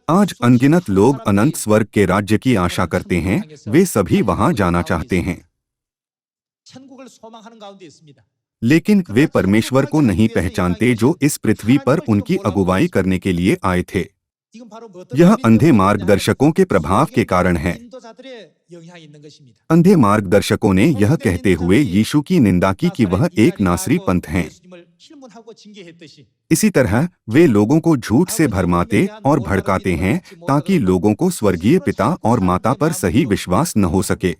आज अनगिनत लोग अनंत स्वर्ग के राज्य की आशा करते हैं, वे सभी वहां जाना चाहते हैं, लेकिन वे परमेश्वर को नहीं पहचानते जो इस पृथ्वी पर उनकी अगुवाई करने के लिए आए थे। यह अंधे मार्गदर्शकों के प्रभाव के कारण है। अंधे मार्गदर्शकों ने यह कहते हुए यीशु की निंदा की कि वह एक नासरी पंथ हैं। इसी तरह वे लोगों को झूठ से भरमाते और भड़काते हैं ताकि लोगों को स्वर्गीय पिता और माता पर सही विश्वास न हो सके।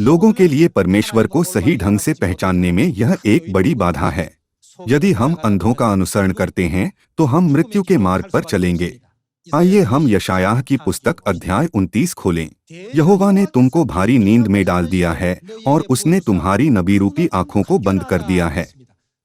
लोगों के लिए परमेश्वर को सही ढंग से पहचानने में यह एक बड़ी बाधा है। यदि हम अंधों का अनुसरण करते हैं तो हम मृत्यु के मार्ग पर चलेंगे। आइए हम यशायाह की पुस्तक अध्याय 29 खोलें। यहोवा ने तुमको भारी नींद में डाल दिया है और उसने तुम्हारी नबी रूपी आंखों को बंद कर दिया है।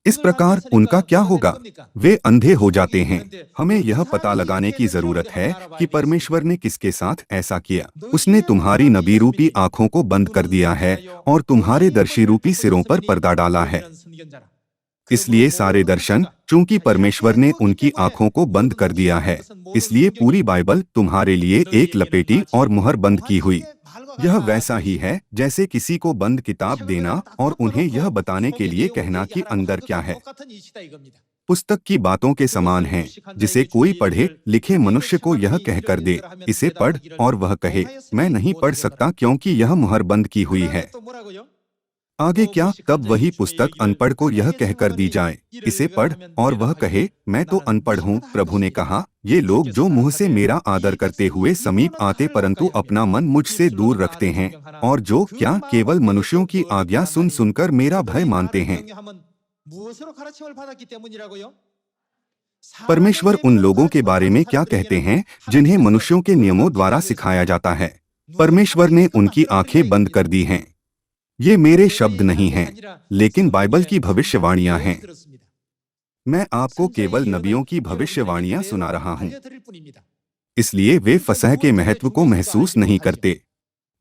इस प्रकार उनका क्या होगा? वे अंधे हो जाते हैं। हमें यह पता लगाने की जरूरत है कि परमेश्वर ने किसके साथ ऐसा किया। उसने तुम्हारी नबी रूपी आंखों को बंद कर दिया है और तुम्हारे दर्शी रूपी सिरों पर पर्दा डाला है। इसलिए सारे दर्शन, चूंकि परमेश्वर ने उनकी आंखों को बंद कर दिया है, इसलिए पूरी बाइबल तुम्हारे लिए एक लपेटी और मुहर बंद की हुई। यह वैसा ही है जैसे किसी को बंद किताब देना और उन्हें यह बताने के लिए कहना कि अंदर क्या है। पुस्तक की बातों के समान है, जिसे कोई पढ़े लिखे मनुष्य को यह कहकर दे, इसे पढ़, और वह कहे, मैं नहीं पढ़ सकता क्योंकि यह मुहर बंद की हुई है। आगे क्या? तब वही पुस्तक अनपढ़ को यह कहकर दी जाए, इसे पढ़, और वह कहे, मैं तो अनपढ़ हूँ। प्रभु ने कहा, ये लोग जो मुंह से मेरा आदर करते हुए समीप आते परंतु अपना मन मुझसे दूर रखते हैं, और जो क्या केवल मनुष्यों की आज्ञा सुन सुनकर मेरा भय मानते हैं। परमेश्वर उन लोगों के बारे में क्या कहते हैं जिन्हें मनुष्यों के नियमों द्वारा सिखाया जाता है? परमेश्वर ने उनकी आंखें बंद कर दी हैं। ये मेरे शब्द नहीं हैं, लेकिन बाइबल की भविष्यवाणियां हैं। मैं आपको केवल नबियों की भविष्यवाणियां सुना रहा हूं। इसलिए वे फसह के महत्व को महसूस नहीं करते।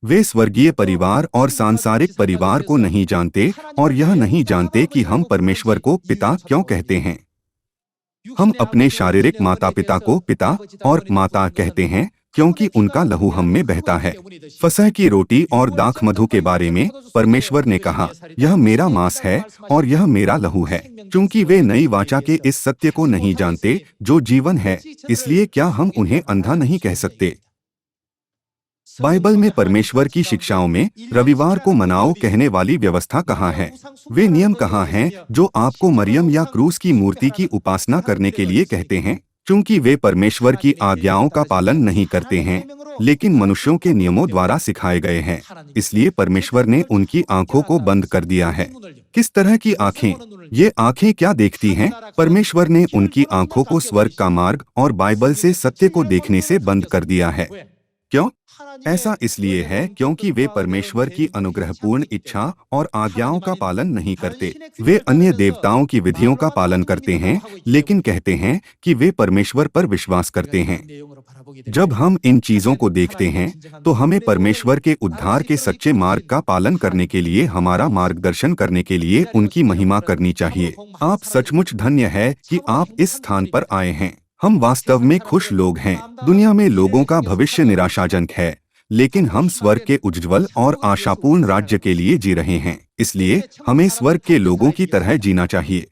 वे स्वर्गीय परिवार और सांसारिक परिवार को नहीं जानते और यह नहीं जानते कि हम परमेश्वर को पिता क्यों कहते हैं। हम अपने शारीरिक माता पिता को पिता और माता कहते हैं क्योंकि उनका लहू हम में बहता है। फसह की रोटी और दाख मधु के बारे में परमेश्वर ने कहा, यह मेरा मांस है और यह मेरा लहू है। क्योंकि वे नई वाचा के इस सत्य को नहीं जानते जो जीवन है, इसलिए क्या हम उन्हें अंधा नहीं कह सकते? बाइबल में परमेश्वर की शिक्षाओं में रविवार को मनाओ कहने वाली व्यवस्था कहाँ है? वे नियम कहाँ हैं जो आपको मरियम या क्रूस की मूर्ति की उपासना करने के लिए कहते हैं? क्योंकि वे परमेश्वर की आज्ञाओं का पालन नहीं करते हैं, लेकिन मनुष्यों के नियमों द्वारा सिखाए गए हैं। इसलिए परमेश्वर ने उनकी आंखों को बंद कर दिया है। किस तरह की आंखें? ये आंखें क्या देखती हैं? परमेश्वर ने उनकी आंखों को स्वर्ग का मार्ग और बाइबल से सत्य को देखने से बंद कर दिया है। क्यों? ऐसा इसलिए है क्योंकि वे परमेश्वर की अनुग्रहपूर्ण इच्छा और आज्ञाओं का पालन नहीं करते। वे अन्य देवताओं की विधियों का पालन करते हैं, लेकिन कहते हैं कि वे परमेश्वर पर विश्वास करते हैं। जब हम इन चीजों को देखते हैं तो हमें परमेश्वर के उद्धार के सच्चे मार्ग का पालन करने के लिए, हमारा मार्गदर्शन करने के लिए उनकी महिमा करनी चाहिए। आप सचमुच धन्य है कि आप इस स्थान पर आए हैं। हम वास्तव में खुश लोग हैं। दुनिया में लोगों का भविष्य निराशाजनक है, लेकिन हम स्वर्ग के उज्ज्वल और आशापूर्ण राज्य के लिए जी रहे हैं। इसलिए हमें स्वर्ग के लोगों की तरह जीना चाहिए।